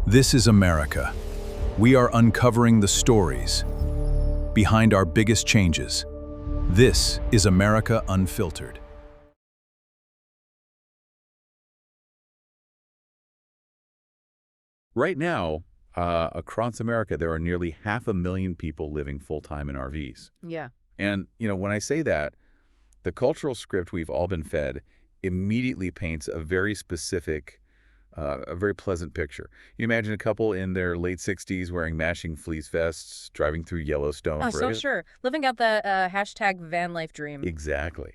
This is America. We are uncovering the stories behind our biggest changes. This is America Unfiltered. Right now, across America, there are nearly 500,000 people living full-time in RVs. Yeah. And, when I say that, the cultural script we've all been fed immediately paints a very specific, a very pleasant picture. You imagine a couple in their late 60s wearing matching fleece vests, driving through Yellowstone. Oh, so sure. Living out the hashtag van life dream. Exactly.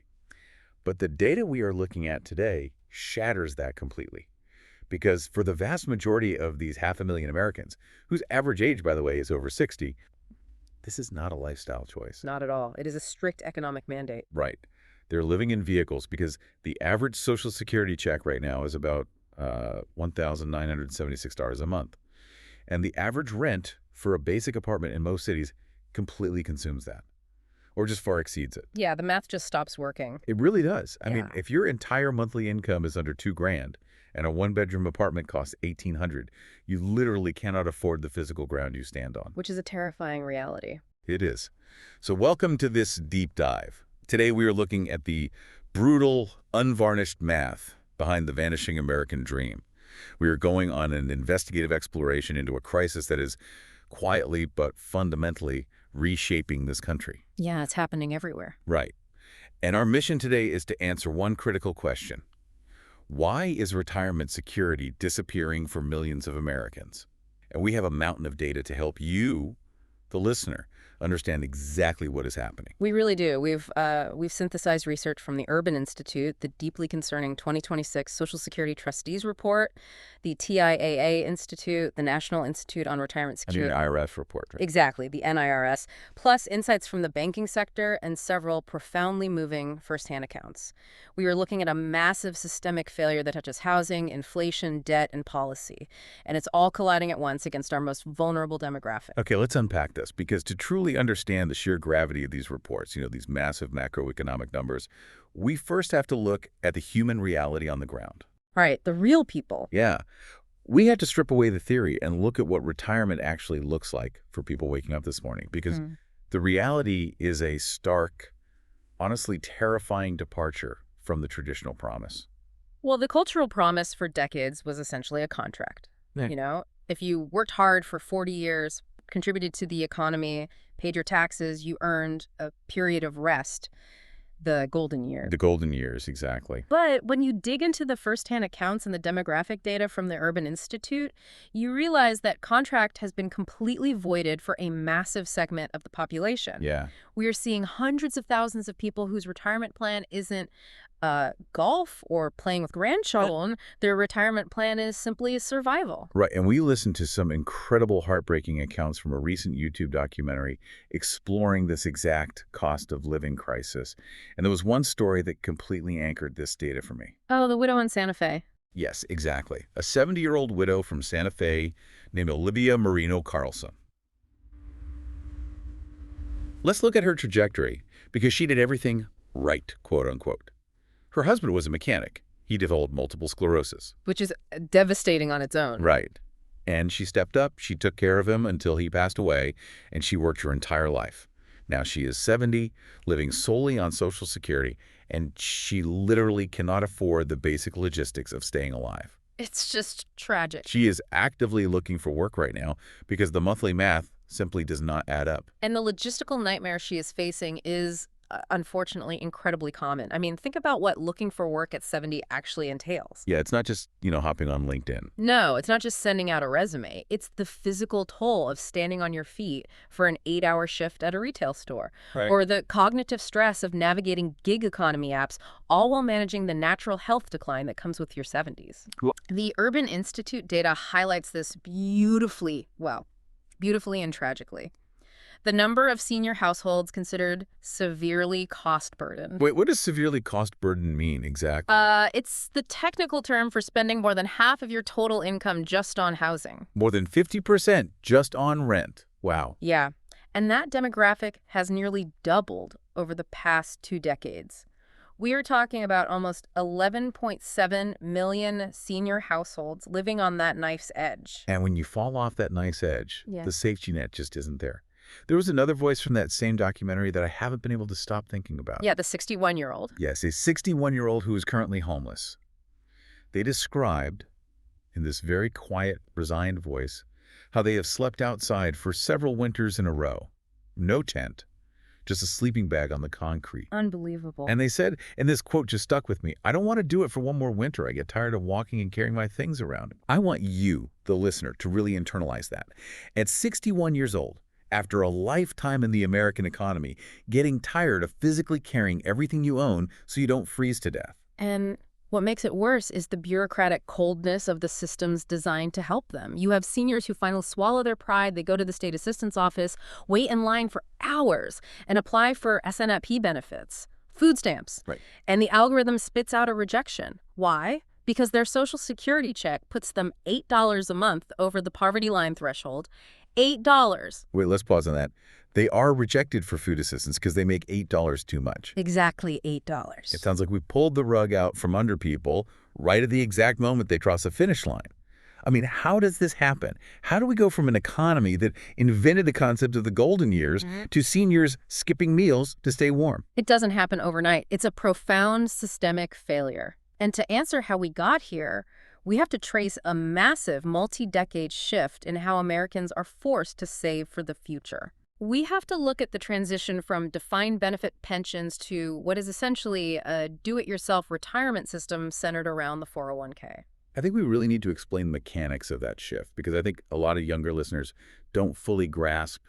But the data we are looking at today shatters that completely. Because for the vast majority of these 500,000 Americans, whose average age, by the way, is over 60, this is not a lifestyle choice. Not at all. It is a strict economic mandate. Right. They're living in vehicles because the average Social Security check right now is about $1,976 a month. And the average rent for a basic apartment in most cities completely consumes that, or just far exceeds it. Yeah, the math just stops working. It really does. I mean, Yeah. if your entire monthly income is under $2,000 and a one-bedroom apartment costs $1,800, you literally cannot afford the physical ground you stand on. Which is a terrifying reality. It is. So welcome to this deep dive. Today we are looking at the brutal, unvarnished math behind the vanishing American dream. We are going on an investigative exploration into a crisis that is quietly but fundamentally reshaping this country. Yeah, it's happening everywhere. Right. And our mission today is to answer one critical question. Why is retirement security disappearing for millions of Americans? And we have a mountain of data to help you, the listener, understand exactly what is happening. We really do. We've synthesized research from the Urban Institute, the deeply concerning 2026 Social Security Trustees Report, the TIAA Institute, the National Institute on Retirement Security. I mean, an IRS report, right? Exactly, the NIRS, plus insights from the banking sector and several profoundly moving firsthand accounts. We are looking at a massive systemic failure that touches housing, inflation, debt, and policy. And it's all colliding at once against our most vulnerable demographic. Okay, let's unpack this, because to truly understand the sheer gravity of these reports, these massive macroeconomic numbers, we first have to look at the human reality on the ground. Right, the real people. Yeah. We had to strip away the theory and look at what retirement actually looks like for people waking up this morning, because the reality is a stark, honestly terrifying departure from the traditional promise. Well, the cultural promise for decades was essentially a contract. Yeah. If you worked hard for 40 years, contributed to the economy, paid your taxes, you earned a period of rest, the golden years. The golden years, exactly. But when you dig into the firsthand accounts and the demographic data from the Urban Institute, you realize that contract has been completely voided for a massive segment of the population. Yeah. We are seeing hundreds of thousands of people whose retirement plan isn't golf or playing with grandchildren. Their retirement plan is simply survival. Right, and we listened to some incredible heartbreaking accounts from a recent YouTube documentary exploring this exact cost of living crisis. And there was one story that completely anchored this data for me. Oh, the widow in Santa Fe. Yes, exactly. A 70-year-old widow from Santa Fe named Olivia Marino Carlson. Let's look at her trajectory, because she did everything right, quote unquote. Her husband was a mechanic. He developed multiple sclerosis. Which is devastating on its own. Right. And she stepped up, she took care of him until he passed away, and she worked her entire life. Now she is 70, living solely on Social Security, and she literally cannot afford the basic logistics of staying alive. It's just tragic. She is actively looking for work right now because the monthly math simply does not add up. And the logistical nightmare she is facing is unfortunately incredibly common. I mean, think about what looking for work at 70 actually entails. Yeah, it's not just, hopping on LinkedIn. No, it's not just sending out a resume. It's the physical toll of standing on your feet for an 8-hour shift at a retail store. Right. Or the cognitive stress of navigating gig economy apps, all while managing the natural health decline that comes with your 70s. Cool. The Urban Institute data highlights this beautifully and tragically. The number of senior households considered severely cost-burdened. Wait, what does severely cost-burdened mean exactly? It's the technical term for spending more than half of your total income just on housing. More than 50% just on rent. Wow. Yeah, and that demographic has nearly doubled over the past 2 decades. We are talking about almost 11.7 million senior households living on that knife's edge. And when you fall off that nice edge, Yeah. the safety net just isn't there. There was another voice from that same documentary that I haven't been able to stop thinking about. Yeah, the 61-year-old. Yes, a 61-year-old who is currently homeless. They described, in this very quiet, resigned voice, how they have slept outside for several winters in a row. No tent, just a sleeping bag on the concrete. Unbelievable. And they said, and this quote just stuck with me, "I don't want to do it for one more winter. I get tired of walking and carrying my things around." I want you, the listener, to really internalize that. At 61 years old, after a lifetime in the American economy, getting tired of physically carrying everything you own so you don't freeze to death. And what makes it worse is the bureaucratic coldness of the systems designed to help them. You have seniors who finally swallow their pride, they go to the state assistance office, wait in line for hours, and apply for SNP benefits, food stamps. Right. And the algorithm spits out a rejection. Why? Because their Social Security check puts them $8 a month over the poverty line threshold. $8. Wait, let's pause on that. They are rejected for food assistance because they make $8 too much. Exactly $8. It sounds like we pulled the rug out from under people right at the exact moment they cross the finish line. I mean, how does this happen? How do we go from an economy that invented the concept of the golden years to seniors skipping meals to stay warm? It doesn't happen overnight. It's a profound systemic failure. And to answer how we got here, we have to trace a massive multi-decade shift in how Americans are forced to save for the future. We have to look at the transition from defined benefit pensions to what is essentially a do-it-yourself retirement system centered around the 401k. I think we really need to explain the mechanics of that shift because I think a lot of younger listeners don't fully grasp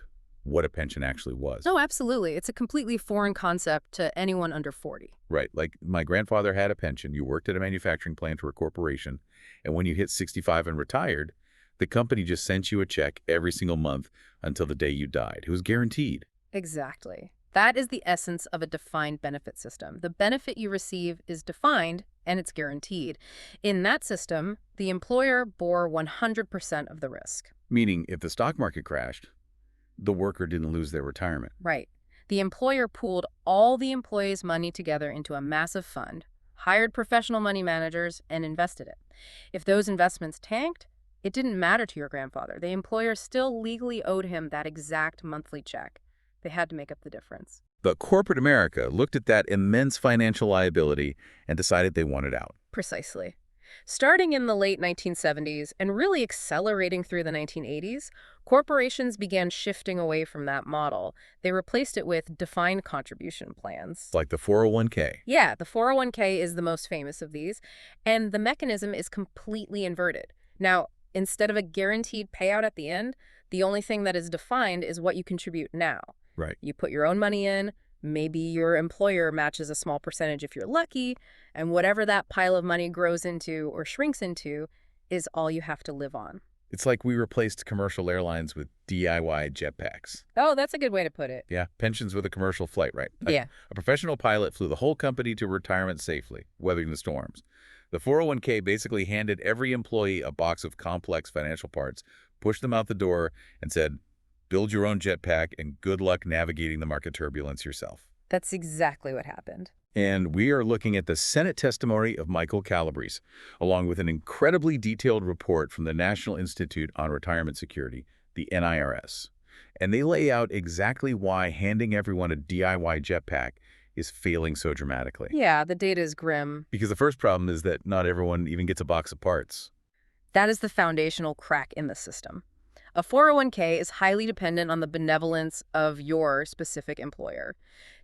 what a pension actually was. Oh, absolutely. It's a completely foreign concept to anyone under 40. Right. Like my grandfather had a pension. You worked at a manufacturing plant or a corporation, and when you hit 65 and retired, the company just sent you a check every single month until the day you died. It was guaranteed. Exactly. That is the essence of a defined benefit system. The benefit you receive is defined and it's guaranteed. In that system, the employer bore 100% of the risk. Meaning if the stock market crashed, the worker didn't lose their retirement. Right. The employer pooled all the employees' money together into a massive fund, hired professional money managers, and invested it. If those investments tanked, it didn't matter to your grandfather. The employer still legally owed him that exact monthly check. They had to make up the difference. But corporate America looked at that immense financial liability and decided they wanted out. Precisely. Starting in the late 1970s and really accelerating through the 1980s, corporations began shifting away from that model. They replaced it with defined contribution plans. Like the 401k. Yeah, the 401k is the most famous of these, and the mechanism is completely inverted. Now, instead of a guaranteed payout at the end, the only thing that is defined is what you contribute now. Right. You put your own money in, maybe your employer matches a small percentage if you're lucky, and whatever that pile of money grows into or shrinks into is all you have to live on. It's like we replaced commercial airlines with DIY jetpacks. Oh, that's a good way to put it. Yeah, pensions with a commercial flight, right? Yeah. A professional pilot flew the whole company to retirement safely, weathering the storms. The 401k basically handed every employee a box of complex financial parts, pushed them out the door, and said, build your own jetpack and good luck navigating the market turbulence yourself. That's exactly what happened. And we are looking at the Senate testimony of Michael Calabrese, along with an incredibly detailed report from the National Institute on Retirement Security, the NIRS. And they lay out exactly why handing everyone a DIY jetpack is failing so dramatically. Yeah, the data is grim. Because the first problem is that not everyone even gets a box of parts. That is the foundational crack in the system. A 401k is highly dependent on the benevolence of your specific employer.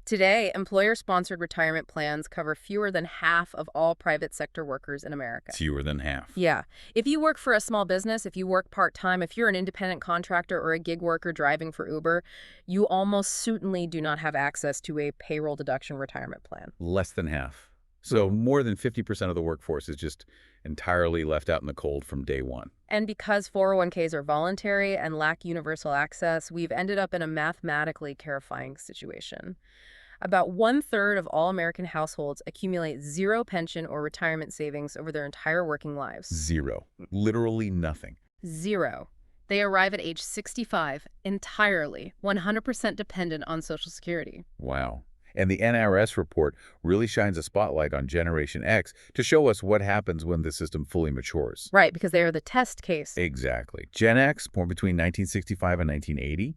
Today, employer-sponsored retirement plans cover fewer than half of all private sector workers in America. Fewer than half. Yeah. If you work for a small business, if you work part-time, if you're an independent contractor or a gig worker driving for Uber, you almost certainly do not have access to a payroll deduction retirement plan. Less than half. So more than 50% of the workforce is just entirely left out in the cold from day one. And because 401ks are voluntary and lack universal access, we've ended up in a mathematically terrifying situation. About 1/3 of all American households accumulate zero pension or retirement savings over their entire working lives. Zero. Literally nothing. Zero. They arrive at age 65 entirely, 100% dependent on Social Security. Wow. And the NRS report really shines a spotlight on Generation X to show us what happens when the system fully matures. Right, because they are the test case. Exactly. Gen X, born between 1965 and 1980,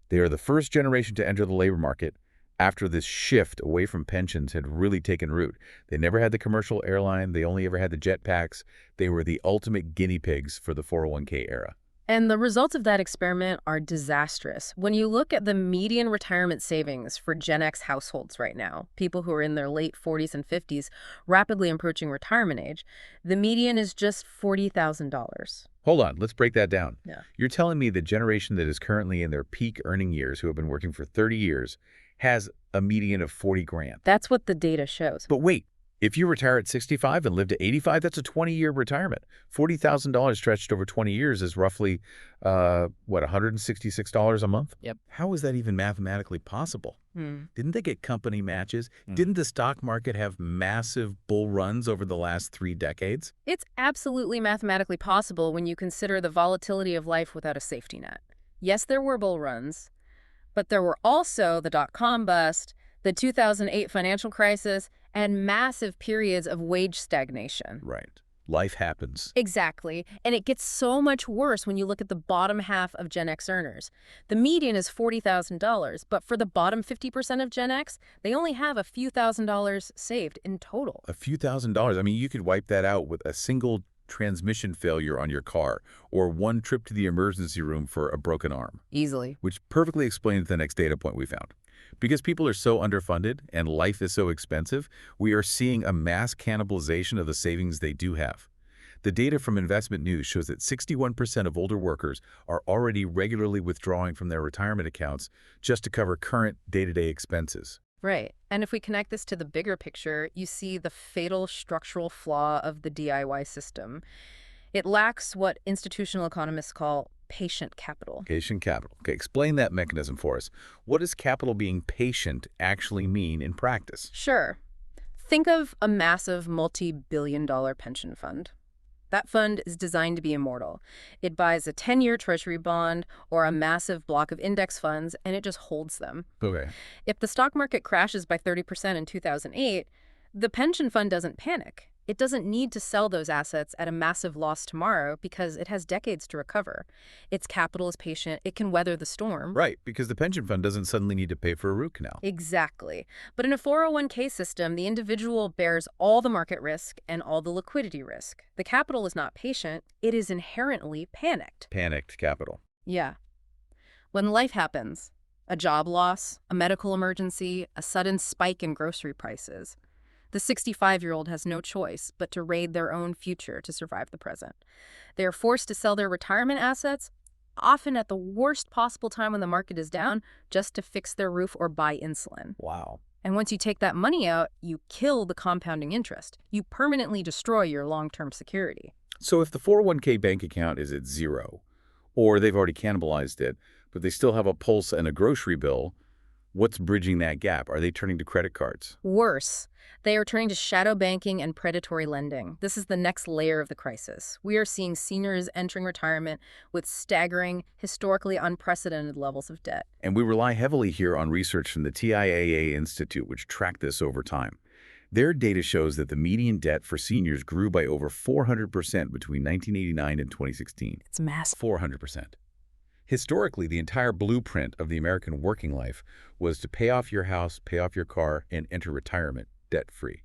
they are the first generation to enter the labor market after this shift away from pensions had really taken root. They never had the commercial airline. They only ever had the jetpacks. They were the ultimate guinea pigs for the 401k era. And the results of that experiment are disastrous. When you look at the median retirement savings for Gen X households right now, people who are in their late 40s and 50s, rapidly approaching retirement age, the median is just $40,000. Hold on, let's break that down. Yeah. You're telling me the generation that is currently in their peak earning years, who have been working for 30 years, has a median of 40 grand. That's what the data shows. But wait, if you retire at 65 and live to 85, that's a 20-year retirement. $40,000 stretched over 20 years is roughly, $166 a month? Yep. How is that even mathematically possible? Didn't they get company matches? Didn't the stock market have massive bull runs over the last 3 decades? It's absolutely mathematically possible when you consider the volatility of life without a safety net. Yes, there were bull runs, but there were also the dot-com bust, the 2008 financial crisis, and massive periods of wage stagnation. Right. Life happens. Exactly. And it gets so much worse when you look at the bottom half of Gen X earners. The median is $40,000, but for the bottom 50% of Gen X, they only have a few $1,000s saved in total. A few $1,000s. I mean, you could wipe that out with a single transmission failure on your car or one trip to the emergency room for a broken arm. Easily. Which perfectly explains the next data point we found. Because people are so underfunded and life is so expensive, we are seeing a mass cannibalization of the savings they do have. The data from Investment News shows that 61% of older workers are already regularly withdrawing from their retirement accounts just to cover current day-to-day expenses. Right. And if we connect this to the bigger picture, you see the fatal structural flaw of the DIY system. It lacks what institutional economists call patient capital. Patient capital. Okay, explain that mechanism for us. What does capital being patient actually mean in practice? Sure. Think of a massive multi-billion-dollar pension fund. That fund is designed to be immortal. It buys a 10-year treasury bond or a massive block of index funds, and it just holds them. Okay. If the stock market crashes by 30% in 2008, the pension fund doesn't panic. It doesn't need to sell those assets at a massive loss tomorrow because it has decades to recover. Its capital is patient. It can weather the storm. Right, because the pension fund doesn't suddenly need to pay for a root canal. Exactly. But in a 401k system, the individual bears all the market risk and all the liquidity risk. The capital is not patient. It is inherently panicked. Panicked capital. Yeah. When life happens, a job loss, a medical emergency, a sudden spike in grocery prices, the 65-year-old has no choice but to raid their own future to survive the present. They are forced to sell their retirement assets, often at the worst possible time when the market is down, just to fix their roof or buy insulin. Wow. And once you take that money out, you kill the compounding interest. You permanently destroy your long-term security. So if the 401k bank account is at zero, or they've already cannibalized it, but they still have a pulse and a grocery bill, what's bridging that gap? Are they turning to credit cards? Worse, they are turning to shadow banking and predatory lending. This is the next layer of the crisis. We are seeing seniors entering retirement with staggering, historically unprecedented levels of debt. And we rely heavily here on research from the TIAA Institute, which tracked this over time. Their data shows that the median debt for seniors grew by over 400% between 1989 and 2016. It's massive. 400%. Historically, the entire blueprint of the American working life was to pay off your house, pay off your car, and enter retirement debt-free.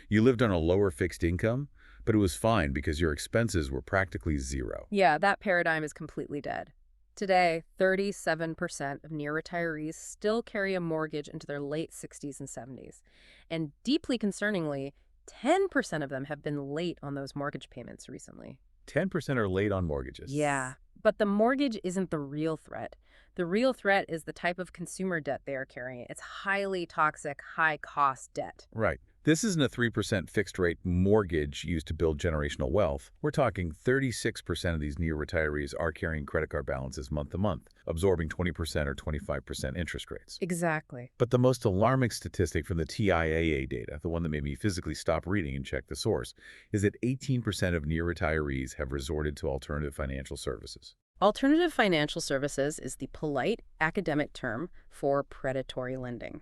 You lived on a lower fixed income, but it was fine because your expenses were practically zero. Yeah, that paradigm is completely dead. Today, 37% of near retirees still carry a mortgage into their late 60s and 70s. And deeply concerningly, 10% of them have been late on those mortgage payments recently. 10% are late on mortgages. Yeah, but the mortgage isn't the real threat. The real threat is the type of consumer debt they are carrying. It's highly toxic, high-cost debt. Right. This isn't a 3% fixed-rate mortgage used to build generational wealth. We're talking 36% of these near retirees are carrying credit card balances month to month, absorbing 20% or 25% interest rates. Exactly. But the most alarming statistic from the TIAA data, the one that made me physically stop reading and check the source, is that 18% of near retirees have resorted to alternative financial services. Alternative financial services is the polite academic term for predatory lending.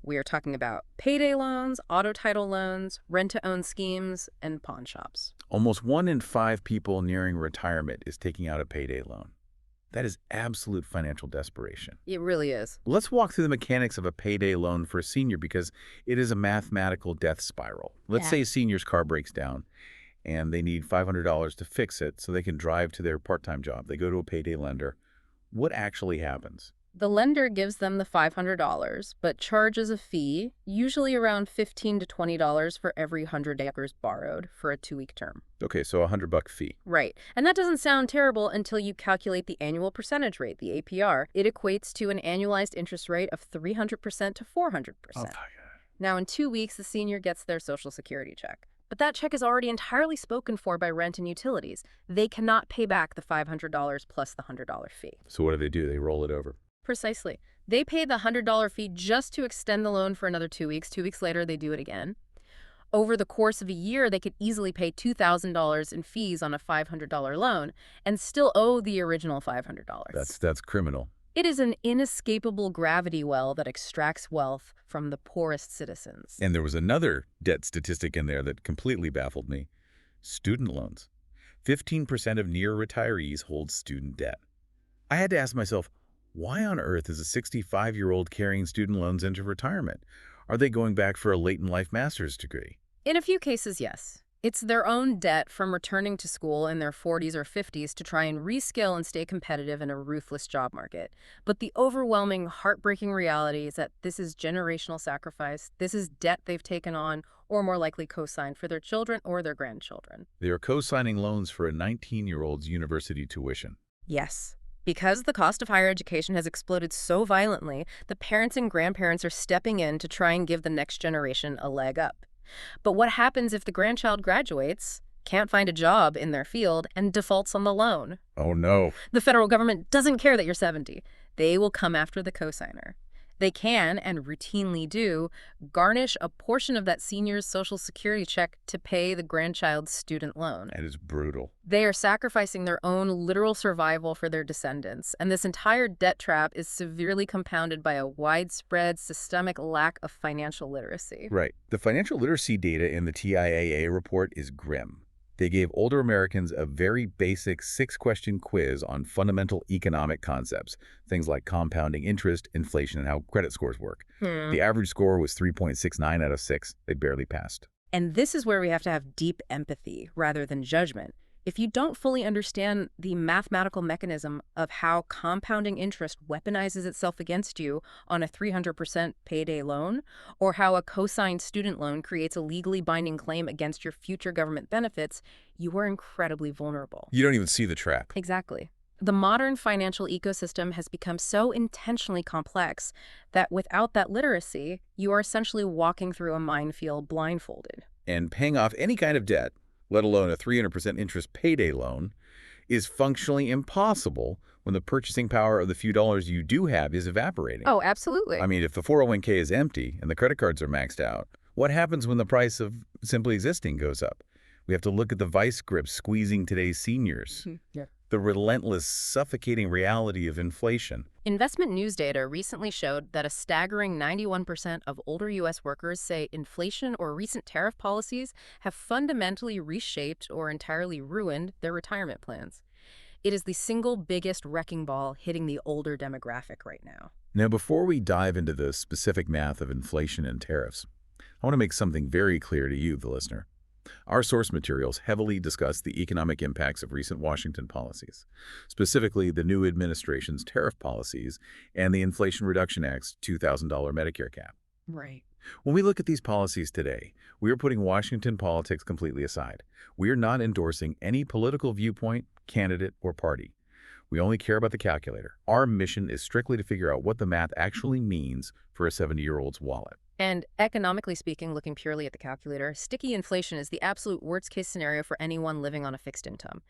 We are talking about payday loans, auto title loans, rent-to-own schemes, and pawn shops. Almost 1 in 5 people nearing retirement is taking out a payday loan. That is absolute financial desperation. It really is. Let's walk through the mechanics of a payday loan for a senior because it is a mathematical death spiral. Let's say a senior's car breaks down and they need $500 to fix it so they can drive to their part-time job. They go to a payday lender. What actually happens? The lender gives them the $500, but charges a fee, usually around $15 to $20 for every 100 acres borrowed for a 2-week term. Okay, so $100 fee. Right. And that doesn't sound terrible until you calculate the annual percentage rate, the APR. It equates to an annualized interest rate of 300% to 400%. Oh, my God. Now, in 2 weeks, the senior gets their Social Security check. But that check is already entirely spoken for by rent and utilities. They cannot pay back the $500 plus the $100 fee. So what do? They roll it over. Precisely. They pay the $100 fee just to extend the loan for another 2 weeks. 2 weeks later, they do it again. Over the course of a year, they could easily pay $2,000 in fees on a $500 loan and still owe the original $500. That's criminal. It is an inescapable gravity well that extracts wealth from the poorest citizens. And there was another debt statistic in there that completely baffled me. Student loans. 15% of near retirees hold student debt. I had to ask myself, why on earth is a 65-year-old carrying student loans into retirement? Are they going back for a late-in-life master's degree? In a few cases, yes. It's their own debt from returning to school in their 40s or 50s to try and reskill and stay competitive in a ruthless job market. But the overwhelming, heartbreaking reality is that this is generational sacrifice. This is debt they've taken on, or more likely co-signed for their children or their grandchildren. They are co-signing loans for a 19-year-old's university tuition. Yes. Because the cost of higher education has exploded so violently, the parents and grandparents are stepping in to try and give the next generation a leg up. But what happens if the grandchild graduates, can't find a job in their field, and defaults on the loan? Oh, no. The federal government doesn't care that you're 70. They will come after the cosigner. They can, and routinely do, garnish a portion of that senior's Social Security check to pay the grandchild's student loan. That is brutal. They are sacrificing their own literal survival for their descendants, and this entire debt trap is severely compounded by a widespread systemic lack of financial literacy. Right. The financial literacy data in the TIAA report is grim. They gave older Americans a very basic 6-question quiz on fundamental economic concepts, things like compounding interest, inflation, and how credit scores work. The average score was 3.69 out of 6. They barely passed. And this is where we have to have deep empathy rather than judgment. If you don't fully understand the mathematical mechanism of how compounding interest weaponizes itself against you on a 300% payday loan, or how a co-signed student loan creates a legally binding claim against your future government benefits, you are incredibly vulnerable. You don't even see the trap. Exactly. The modern financial ecosystem has become so intentionally complex that without that literacy, you are essentially walking through a minefield blindfolded. And paying off any kind of debt, let alone a 300% interest payday loan, is functionally impossible when the purchasing power of the few dollars you do have is evaporating. Oh, absolutely. I mean, if the 401k is empty and the credit cards are maxed out, what happens when the price of simply existing goes up? We have to look at the vice grips squeezing today's seniors. Yeah. The relentless, suffocating reality of inflation. Investment news data recently showed that a staggering 91% of older U.S. workers say inflation or recent tariff policies have fundamentally reshaped or entirely ruined their retirement plans. It is the single biggest wrecking ball hitting the older demographic right now. Now, before we dive into the specific math of inflation and tariffs, I want to make something very clear to you, the listener. Our source materials heavily discuss the economic impacts of recent Washington policies, specifically the new administration's tariff policies and the Inflation Reduction Act's $2,000 Medicare cap. Right. When we look at these policies today, we are putting Washington politics completely aside. We are not endorsing any political viewpoint, candidate, or party. We only care about the calculator. Our mission is strictly to figure out what the math actually means for a 70-year-old's wallet. And economically speaking, looking purely at the calculator, sticky inflation is the absolute worst-case scenario for anyone living on a fixed income.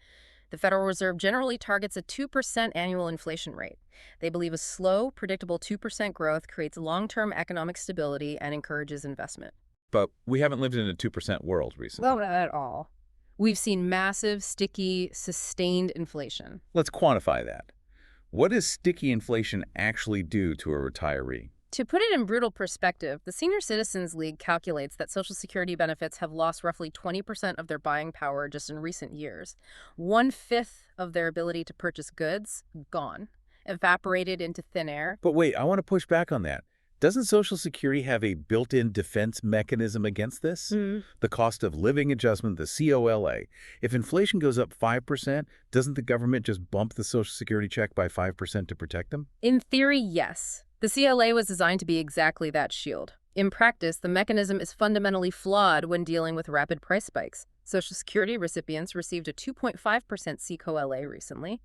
The Federal Reserve generally targets a 2% annual inflation rate. They believe a slow, predictable 2% growth creates long-term economic stability and encourages investment. But we haven't lived in a 2% world recently. Well, not at all. We've seen massive, sticky, sustained inflation. Let's quantify that. What does sticky inflation actually do to a retiree? To put it in brutal perspective, the Senior Citizens League calculates that Social Security benefits have lost roughly 20% of their buying power just in recent years. 1/5 of their ability to purchase goods, gone, evaporated into thin air. But wait, I want to push back on that. Doesn't Social Security have a built-in defense mechanism against this? The cost of living adjustment, the COLA. If inflation goes up 5%, doesn't the government just bump the Social Security check by 5% to protect them? In theory, yes. The CLA was designed to be exactly that shield. In practice, the mechanism is fundamentally flawed when dealing with rapid price spikes. Social Security recipients received a 2.5% COLA recently.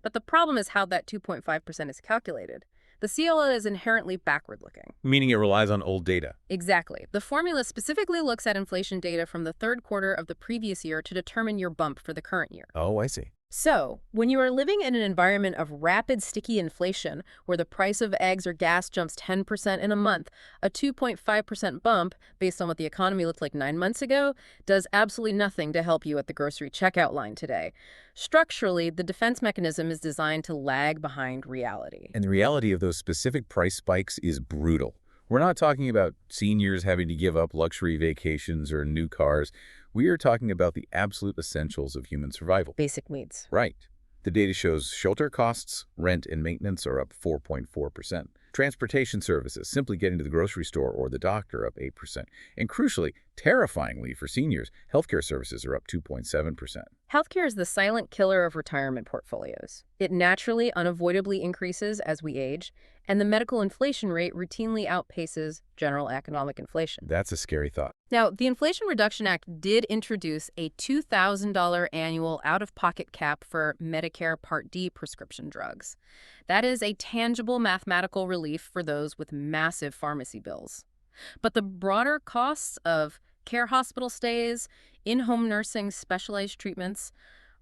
But the problem is how that 2.5% is calculated. The CLA is inherently backward-looking. Meaning it relies on old data. Exactly. The formula specifically looks at inflation data from the third quarter of the previous year to determine your bump for the current year. Oh, I see. So, when you are living in an environment of rapid, sticky inflation, where the price of eggs or gas jumps 10% in a month, a 2.5% bump, based on what the economy looked like 9 months ago, does absolutely nothing to help you at the grocery checkout line today. Structurally, the defense mechanism is designed to lag behind reality. And the reality of those specific price spikes is brutal. We're not talking about seniors having to give up luxury vacations or new cars. We are talking about the absolute essentials of human survival. Basic needs. Right. The data shows shelter costs, rent, and maintenance are up 4.4%. Transportation services, simply getting to the grocery store or the doctor, up 8%. And crucially, terrifyingly for seniors, healthcare services are up 2.7%. Healthcare is the silent killer of retirement portfolios. It naturally, unavoidably increases as we age, and the medical inflation rate routinely outpaces general economic inflation. That's a scary thought. Now, the Inflation Reduction Act did introduce a $2,000 annual out-of-pocket cap for Medicare Part D prescription drugs. That is a tangible mathematical relief for those with massive pharmacy bills. But the broader costs of care hospital stays, in-home nursing, specialized treatments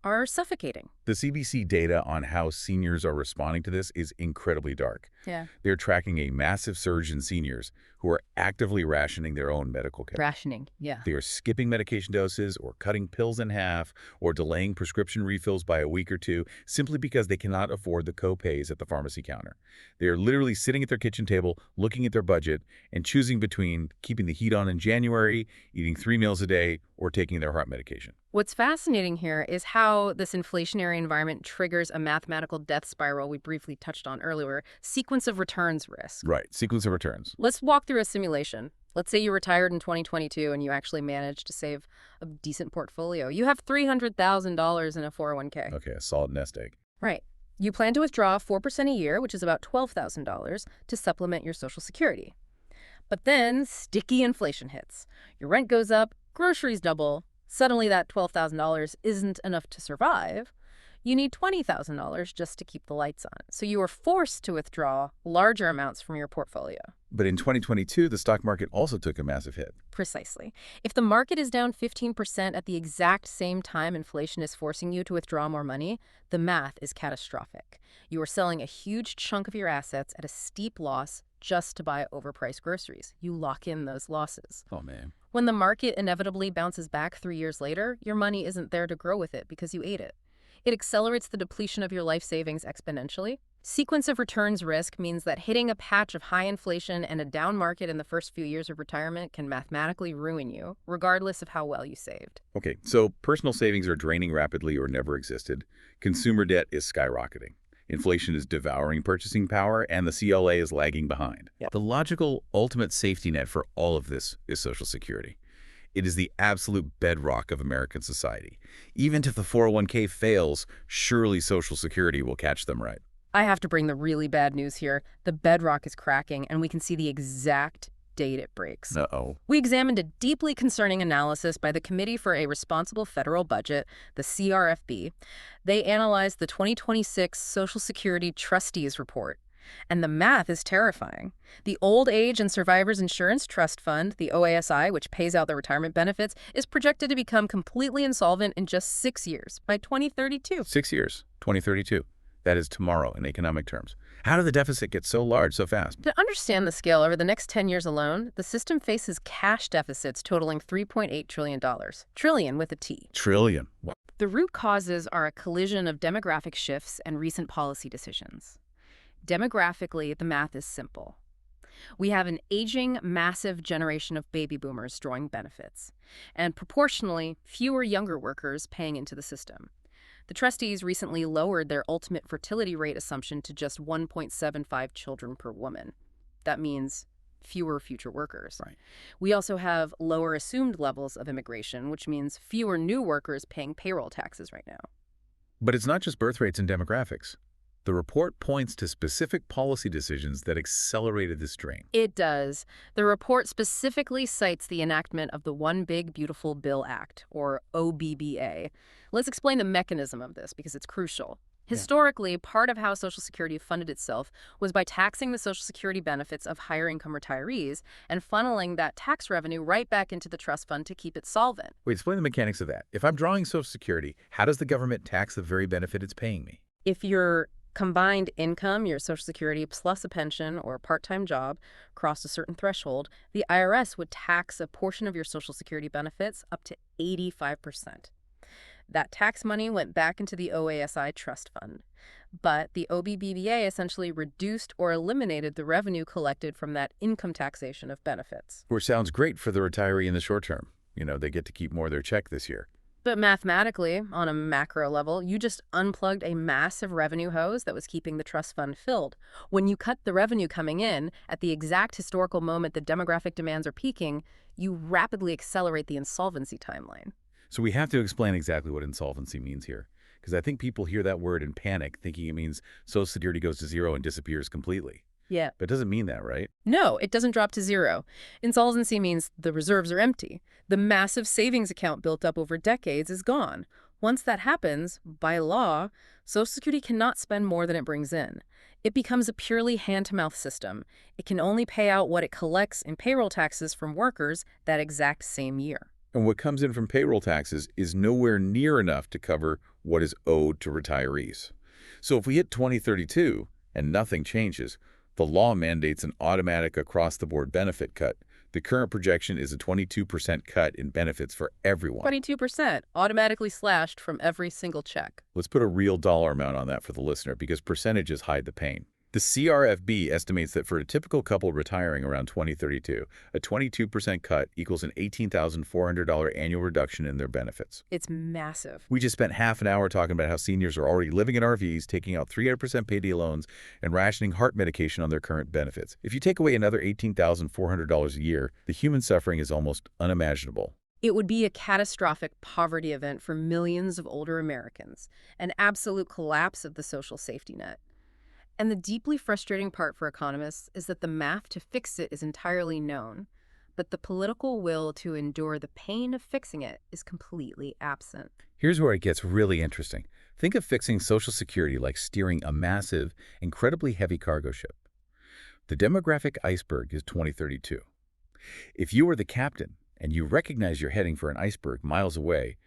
are suffocating. The CBC data on how seniors are responding to this is incredibly dark. Yeah. They're tracking a massive surge in seniors who are actively rationing their own medical care. Rationing, yeah. They are skipping medication doses or cutting pills in half or delaying prescription refills by a week or two simply because they cannot afford the co-pays at the pharmacy counter. They are literally sitting at their kitchen table, looking at their budget, and choosing between keeping the heat on in January, eating 3 meals a day, or taking their heart medication. What's fascinating here is how this inflationary environment triggers a mathematical death spiral we briefly touched on earlier, sequence of returns risk. Right, sequence of returns. Let's walk through a simulation. Let's say you retired in 2022 and you actually managed to save a decent portfolio. You have $300,000 in a 401k. Okay, a solid nest egg. Right. You plan to withdraw 4% a year, which is about $12,000, to supplement your Social Security. But then sticky inflation hits. Your rent goes up, groceries double. Suddenly that $12,000 isn't enough to survive. You need $20,000 just to keep the lights on. So you are forced to withdraw larger amounts from your portfolio. But in 2022, the stock market also took a massive hit. Precisely. If the market is down 15% at the exact same time inflation is forcing you to withdraw more money, the math is catastrophic. You are selling a huge chunk of your assets at a steep loss just to buy overpriced groceries. You lock in those losses. Oh, man. When the market inevitably bounces back 3 years later, your money isn't there to grow with it because you ate it. It accelerates the depletion of your life savings exponentially. Sequence of returns risk means that hitting a patch of high inflation and a down market in the first few years of retirement can mathematically ruin you, regardless of how well you saved. Okay, so personal savings are draining rapidly or never existed. Consumer debt is skyrocketing. Inflation is devouring purchasing power, and the CLA is lagging behind. Yep. The logical ultimate safety net for all of this is Social Security. It is the absolute bedrock of American society. Even if the 401k fails, surely Social Security will catch them right. I have to bring the really bad news here. The bedrock is cracking, and we can see the exact date it breaks. Uh-oh. We examined a deeply concerning analysis by the Committee for a Responsible Federal Budget, the CRFB. They analyzed the 2026 Social Security Trustees Report. And the math is terrifying. The Old Age and Survivors Insurance Trust Fund, the OASI, which pays out the retirement benefits, is projected to become completely insolvent in just 6 years, by 2032. 6 years, 2032. That is tomorrow in economic terms. How did the deficit get so large so fast? To understand the scale, over the next 10 years alone, the system faces cash deficits totaling $3.8 trillion. Trillion with a T. Trillion. Wow. The root causes are a collision of demographic shifts and recent policy decisions. Demographically, the math is simple. We have an aging, massive generation of baby boomers drawing benefits, and proportionally fewer younger workers paying into the system. The trustees recently lowered their ultimate fertility rate assumption to just 1.75 children per woman. That means fewer future workers. Right. We also have lower assumed levels of immigration, which means fewer new workers paying payroll taxes right now. But it's not just birth rates and demographics. The report points to specific policy decisions that accelerated this drain. It does. The report specifically cites the enactment of the One Big Beautiful Bill Act, or OBBA. Let's explain the mechanism of this because it's crucial. Historically, part of how Social Security funded itself was by taxing the Social Security benefits of higher-income retirees and funneling that tax revenue right back into the trust fund to keep it solvent. Wait, explain the mechanics of that. If I'm drawing Social Security, how does the government tax the very benefit it's paying me? If your combined income, your Social Security plus a pension or a part-time job, crossed a certain threshold, the IRS would tax a portion of your Social Security benefits up to 85%. That tax money went back into the OASI trust fund. But the OBBBA essentially reduced or eliminated the revenue collected from that income taxation of benefits. Which sounds great for the retiree in the short term. They get to keep more of their check this year. But mathematically, on a macro level, you just unplugged a massive revenue hose that was keeping the trust fund filled. When you cut the revenue coming in, at the exact historical moment the demographic demands are peaking, you rapidly accelerate the insolvency timeline. So we have to explain exactly what insolvency means here, because I think people hear that word and panic, thinking it means Social Security goes to zero and disappears completely. Yeah. But it doesn't mean that, right? No, it doesn't drop to zero. Insolvency means the reserves are empty. The massive savings account built up over decades is gone. Once that happens, by law, Social Security cannot spend more than it brings in. It becomes a purely hand-to-mouth system. It can only pay out what it collects in payroll taxes from workers that exact same year. And what comes in from payroll taxes is nowhere near enough to cover what is owed to retirees. So if we hit 2032 and nothing changes, the law mandates an automatic across-the-board benefit cut. The current projection is a 22% cut in benefits for everyone. 22%, automatically slashed from every single check. Let's put a real dollar amount on that for the listener, because percentages hide the pain. The CRFB estimates that for a typical couple retiring around 2032, a 22% cut equals an $18,400 annual reduction in their benefits. It's massive. We just spent half an hour talking about how seniors are already living in RVs, taking out 300% payday loans, and rationing heart medication on their current benefits. If you take away another $18,400 a year, the human suffering is almost unimaginable. It would be a catastrophic poverty event for millions of older Americans, an absolute collapse of the social safety net. And the deeply frustrating part for economists is that the math to fix it is entirely known, but the political will to endure the pain of fixing it is completely absent. Here's where it gets really interesting. Think of fixing Social Security like steering a massive, incredibly heavy cargo ship. The demographic iceberg is 2032. If you are the captain and you recognize you're heading for an iceberg miles away,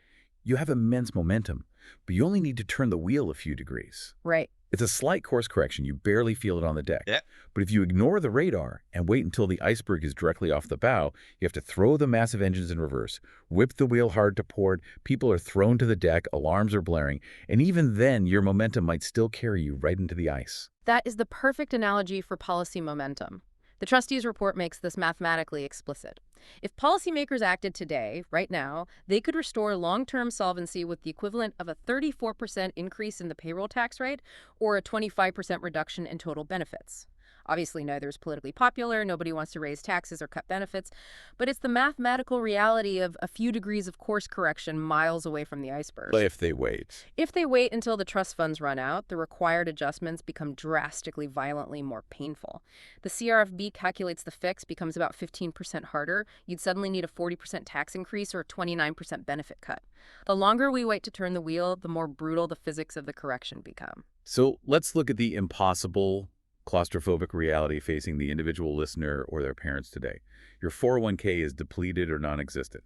you have immense momentum, but you only need to turn the wheel a few degrees. Right. It's a slight course correction. You barely feel it on the deck. Yeah. But if you ignore the radar and wait until the iceberg is directly off the bow, you have to throw the massive engines in reverse, whip the wheel hard to port, people are thrown to the deck, alarms are blaring, and even then your momentum might still carry you right into the ice. That is the perfect analogy for policy momentum. The trustees' report makes this mathematically explicit. If policymakers acted today, right now, they could restore long-term solvency with the equivalent of a 34% increase in the payroll tax rate or a 25% reduction in total benefits. Obviously, neither is politically popular. Nobody wants to raise taxes or cut benefits. But it's the mathematical reality of a few degrees of course correction miles away from the iceberg. But if they wait. If they wait until the trust funds run out, the required adjustments become drastically, violently more painful. The CRFB calculates the fix becomes about 15% harder. You'd suddenly need a 40% tax increase or a 29% benefit cut. The longer we wait to turn the wheel, the more brutal the physics of the correction become. So let's look at the impossible, claustrophobic reality facing the individual listener or their parents today. Your 401k is depleted or non-existent.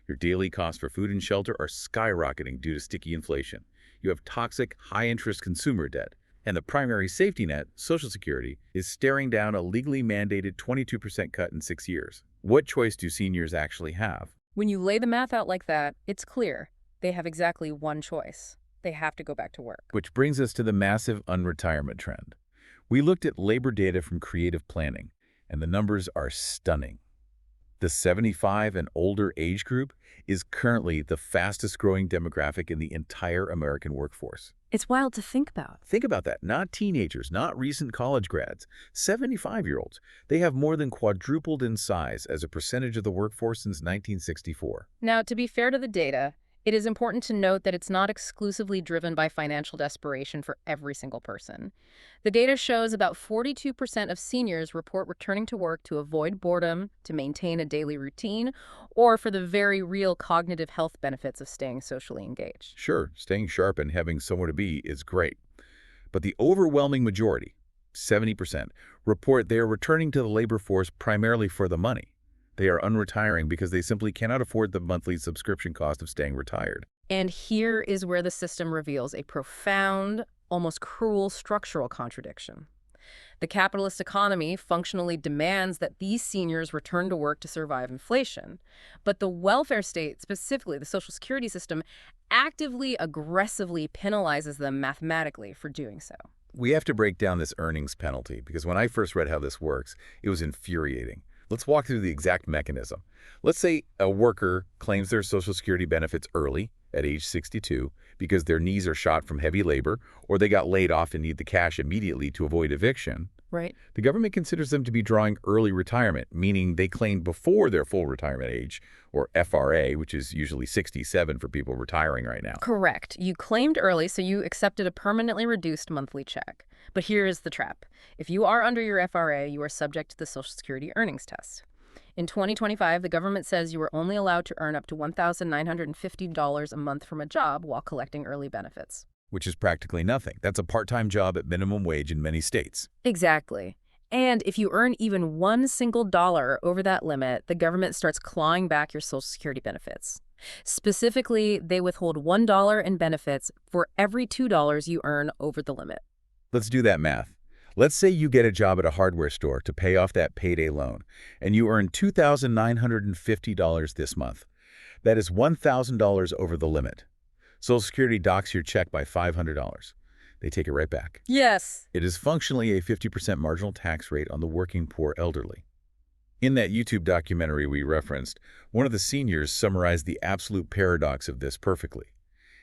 Your daily costs for food and shelter are skyrocketing due to sticky inflation. You have toxic, high-interest consumer debt. And the primary safety net, Social Security, is staring down a legally mandated 22% cut in 6 years. What choice do seniors actually have? When you lay the math out like that, it's clear. They have exactly one choice. They have to go back to work. Which brings us to the massive unretirement trend. We looked at labor data from creative planning, And the numbers are stunning. The 75 and older age group is currently the fastest growing demographic in the entire American workforce. It's wild to think about. Think about that. Not teenagers, not recent college grads. 75-year-olds. They have more than quadrupled in size as a percentage of the workforce since 1964. Now, to be fair to the data, it is important to note that it's not exclusively driven by financial desperation for every single person. The data shows about 42% of seniors report returning to work to avoid boredom, to maintain a daily routine, or for the very real cognitive health benefits of staying socially engaged. Sure, staying sharp and having somewhere to be is great. But the overwhelming majority, 70%, report they are returning to the labor force primarily for the money. They are unretiring because they simply cannot afford the monthly subscription cost of staying retired. And here is where the system reveals a profound, almost cruel structural contradiction. The capitalist economy functionally demands that these seniors return to work to survive inflation. But the welfare state, specifically the Social Security system, actively, aggressively penalizes them mathematically for doing so. We have to break down this earnings penalty because when I first read how this works, it was infuriating. Let's walk through the exact mechanism. Let's say a worker claims their Social Security benefits early, at age 62, because their knees are shot from heavy labor, or they got laid off and need the cash immediately to avoid eviction. Right. The government considers them to be drawing early retirement, meaning they claimed before their full retirement age, or FRA, which is usually 67 for people retiring right now. Correct. You claimed early, so you accepted a permanently reduced monthly check. But here is the trap. If you are under your FRA, you are subject to the Social Security earnings test. In 2025, the government says you are only allowed to earn up to $1,950 a month from a job while collecting early benefits. Which is practically nothing. That's a part-time job at minimum wage in many states. Exactly. And if you earn even one single dollar over that limit, the government starts clawing back your Social Security benefits. Specifically, they withhold $1 in benefits for every $2 you earn over the limit. Let's do that math. Let's say you get a job at a hardware store to pay off that payday loan, and you earn $2,950 this month. That is $1,000 over the limit. Social Security docks your check by $500. They take it right back. Yes. It is functionally a 50% marginal tax rate on the working poor elderly. In that YouTube documentary we referenced, one of the seniors summarized the absolute paradox of this perfectly.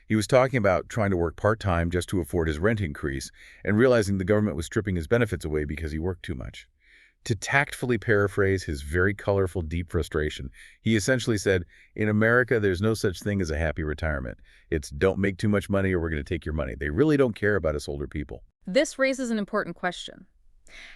He was talking about trying to work part-time just to afford his rent increase and realizing the government was stripping his benefits away because he worked too much. To tactfully paraphrase his very colorful, deep frustration, he essentially said, in America, there's no such thing as a happy retirement. It's don't make too much money or we're going to take your money. They really don't care about us older people. This raises an important question.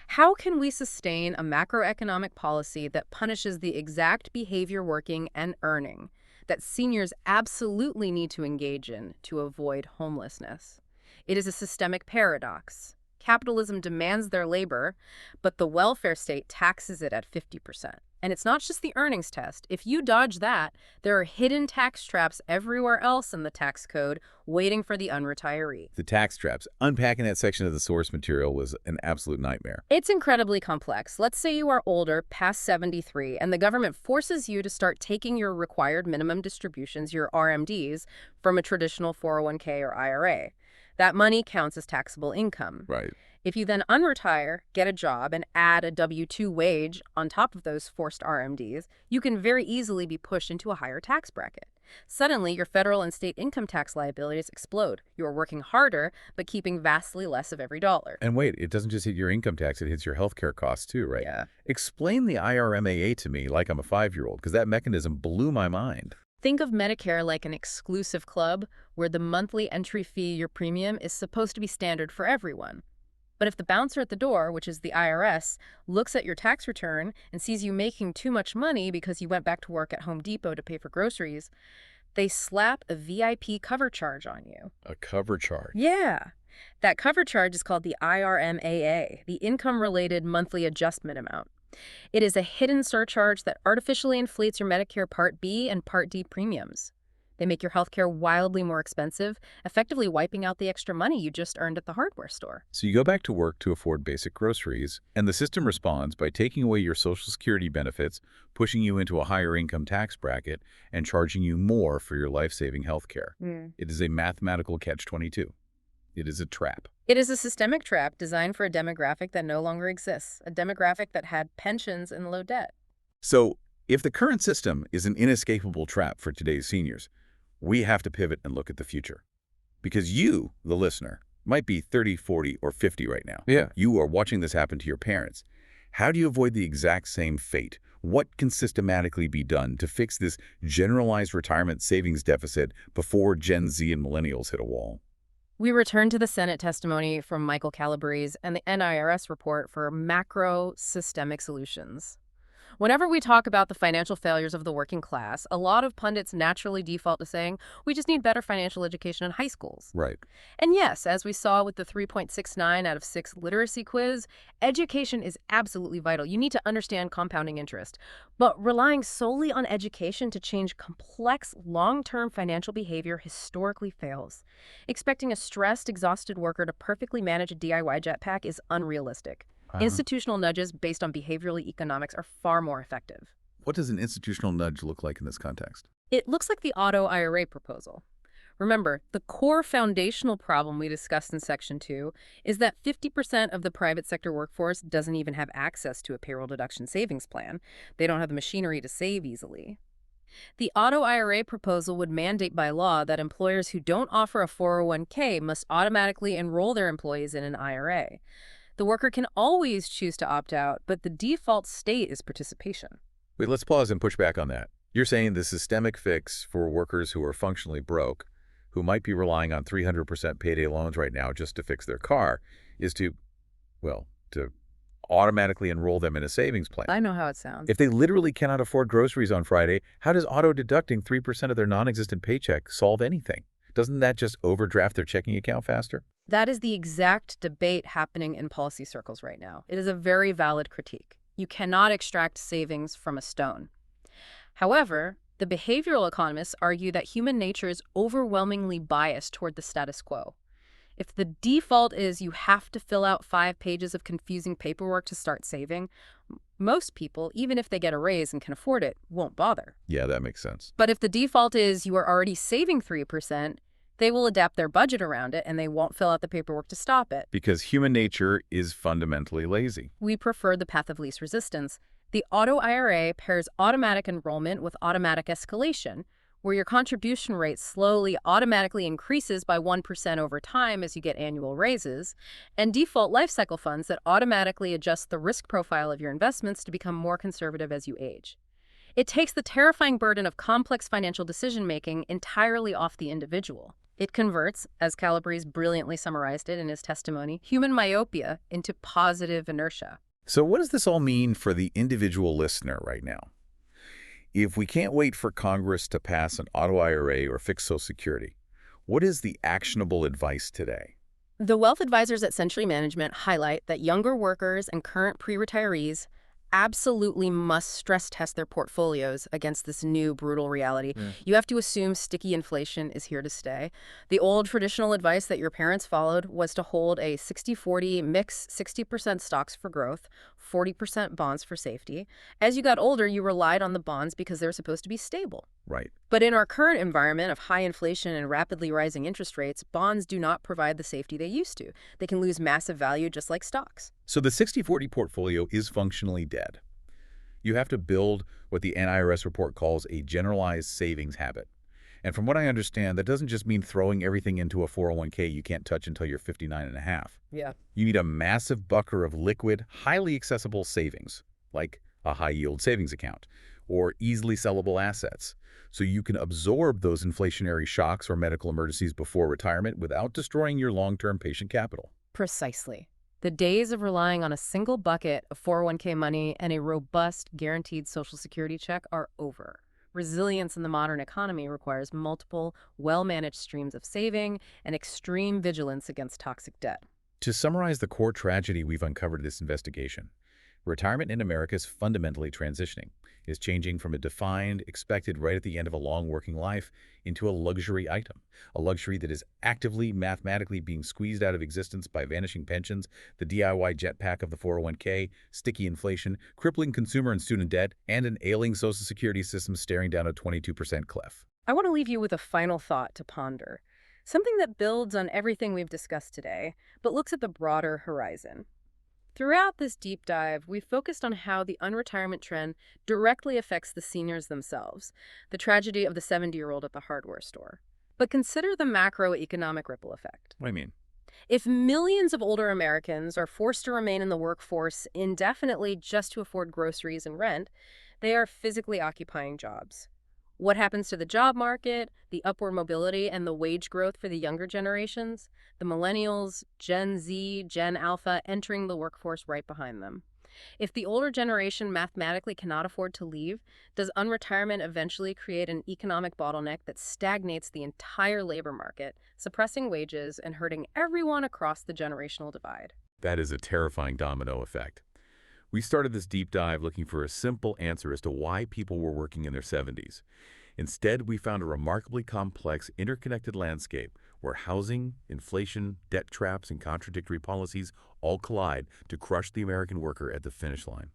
How can we sustain a macroeconomic policy that punishes the exact behavior working and earning that seniors absolutely need to engage in to avoid homelessness? It is a systemic paradox. Capitalism demands their labor, but the welfare state taxes it at 50%. And it's not just the earnings test. If you dodge that, there are hidden tax traps everywhere else in the tax code waiting for the unretiree. The tax traps. Unpacking that section of the source material was an absolute nightmare. It's incredibly complex. Let's say you are older, past 73, and the government forces you to start taking your required minimum distributions, your RMDs, from a traditional 401k or IRA. That money counts as taxable income. Right. If you then unretire, get a job, and add a W-2 wage on top of those forced RMDs, you can very easily be pushed into a higher tax bracket. Suddenly, your federal and state income tax liabilities explode. You are working harder, but keeping vastly less of every dollar. And wait, it doesn't just hit your income tax, it hits your healthcare costs too, right? Yeah. Explain the IRMAA to me like I'm a 5-year-old, because that mechanism blew my mind. Think of Medicare like an exclusive club where the monthly entry fee, your premium, is supposed to be standard for everyone. But if the bouncer at the door, which is the IRS, looks at your tax return and sees you making too much money because you went back to work at Home Depot to pay for groceries, they slap a VIP cover charge on you. A cover charge? Yeah. That cover charge is called the IRMAA, the Income-Related Monthly Adjustment Amount. It is a hidden surcharge that artificially inflates your Medicare Part B and Part D premiums. They make your healthcare wildly more expensive, effectively wiping out the extra money you just earned at the hardware store. So you go back to work to afford basic groceries, and the system responds by taking away your Social Security benefits, pushing you into a higher income tax bracket, and charging you more for your life-saving healthcare. It is a mathematical catch-22. It is a trap. It is a systemic trap designed for a demographic that no longer exists, a demographic that had pensions and low debt. So, if the current system is an inescapable trap for today's seniors, we have to pivot and look at the future. Because you, the listener, might be 30, 40, or 50 right now. Yeah. You are watching this happen to your parents. How do you avoid the exact same fate? What can systematically be done to fix this generalized retirement savings deficit before Gen Z and millennials hit a wall? We return to the Senate testimony from Michael Calabrese and the NIRS report for macro systemic solutions. Whenever we talk about the financial failures of the working class, a lot of pundits naturally default to saying, we just need better financial education in high schools. Right. And yes, as we saw with the 3.69 out of 6 literacy quiz, education is absolutely vital. You need to understand compounding interest. But relying solely on education to change complex, long-term financial behavior historically fails. Expecting a stressed, exhausted worker to perfectly manage a DIY jetpack is unrealistic. Institutional nudges based on behavioral economics are far more effective. What does an institutional nudge look like in this context? It looks like the auto IRA proposal. Remember, the core foundational problem we discussed in Section 2 is that 50% of the private sector workforce doesn't even have access to a payroll deduction savings plan. They don't have the machinery to save easily. The auto IRA proposal would mandate by law that employers who don't offer a 401k must automatically enroll their employees in an IRA. The worker can always choose to opt out, but the default state is participation. Wait, let's pause and push back on that. You're saying the systemic fix for workers who are functionally broke, who might be relying on 300% payday loans right now just to fix their car, is to automatically enroll them in a savings plan. I know how it sounds. If they literally cannot afford groceries on Friday, how does auto-deducting 3% of their non-existent paycheck solve anything? Doesn't that just overdraft their checking account faster? That is the exact debate happening in policy circles right now. It is a very valid critique. You cannot extract savings from a stone. However, the behavioral economists argue that human nature is overwhelmingly biased toward the status quo. If the default is you have to fill out 5 pages of confusing paperwork to start saving, most people, even if they get a raise and can afford it, won't bother. Yeah, that makes sense. But if the default is you are already saving 3%, they will adapt their budget around it and they won't fill out the paperwork to stop it. Because human nature is fundamentally lazy. We prefer the path of least resistance. The auto IRA pairs automatic enrollment with automatic escalation, where your contribution rate slowly automatically increases by 1% over time as you get annual raises, and default life cycle funds that automatically adjust the risk profile of your investments to become more conservative as you age. It takes the terrifying burden of complex financial decision-making entirely off the individual. It converts, as Calabrese brilliantly summarized it in his testimony, human myopia into positive inertia. So what does this all mean for the individual listener right now? If we can't wait for Congress to pass an auto IRA or fix Social Security, what is the actionable advice today? The wealth advisors at Century Management highlight that younger workers and current pre-retirees absolutely must stress test their portfolios against this new brutal reality. You have to assume sticky inflation is here to stay. The old traditional advice that your parents followed was to hold a 60-40 mix, 60% stocks for growth, 40% bonds for safety. As you got older, you relied on the bonds because they're supposed to be stable. Right. But in our current environment of high inflation and rapidly rising interest rates, bonds do not provide the safety they used to. They can lose massive value just like stocks. So the 60-40 portfolio is functionally dead. You have to build what the NIRS report calls a generalized savings habit. And from what I understand, that doesn't just mean throwing everything into a 401k you can't touch until you're 59 and a half. Yeah. You need a massive bucket of liquid, highly accessible savings, like a high-yield savings account, or easily sellable assets, so you can absorb those inflationary shocks or medical emergencies before retirement without destroying your long-term patient capital. Precisely. The days of relying on a single bucket of 401k money and a robust, guaranteed Social Security check are over. Resilience in the modern economy requires multiple, well-managed streams of saving and extreme vigilance against toxic debt. To summarize the core tragedy we've uncovered in this investigation, retirement in America is fundamentally transitioning. Is changing from a defined, expected right at the end of a long working life into a luxury item, a luxury that is actively, mathematically being squeezed out of existence by vanishing pensions, the DIY jetpack of the 401k, sticky inflation, crippling consumer and student debt, and an ailing Social Security system staring down a 22% cliff. I want to leave you with a final thought to ponder. something that builds on everything we've discussed today, but looks at the broader horizon. Throughout this deep dive, we've focused on how the unretirement trend directly affects the seniors themselves, the tragedy of the 70-year-old at the hardware store. But consider the macroeconomic ripple effect. What do you mean? If millions of older Americans are forced to remain in the workforce indefinitely just to afford groceries and rent, they are physically occupying jobs. What happens to the job market, the upward mobility, and the wage growth for the younger generations? The millennials, Gen Z, Gen Alpha entering the workforce right behind them. If the older generation mathematically cannot afford to leave, does unretirement eventually create an economic bottleneck that stagnates the entire labor market, suppressing wages and hurting everyone across the generational divide? That is a terrifying domino effect. We started this deep dive looking for a simple answer as to why people were working in their 70s. Instead, we found a remarkably complex, interconnected landscape where housing, inflation, debt traps, and contradictory policies all collide to crush the American worker at the finish line.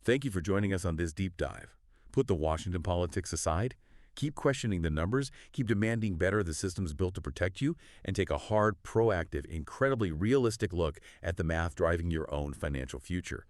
Thank you for joining us on this deep dive. Put the Washington politics aside, keep questioning the numbers, keep demanding better the systems built to protect you, and take a hard, proactive, incredibly realistic look at the math driving your own financial future.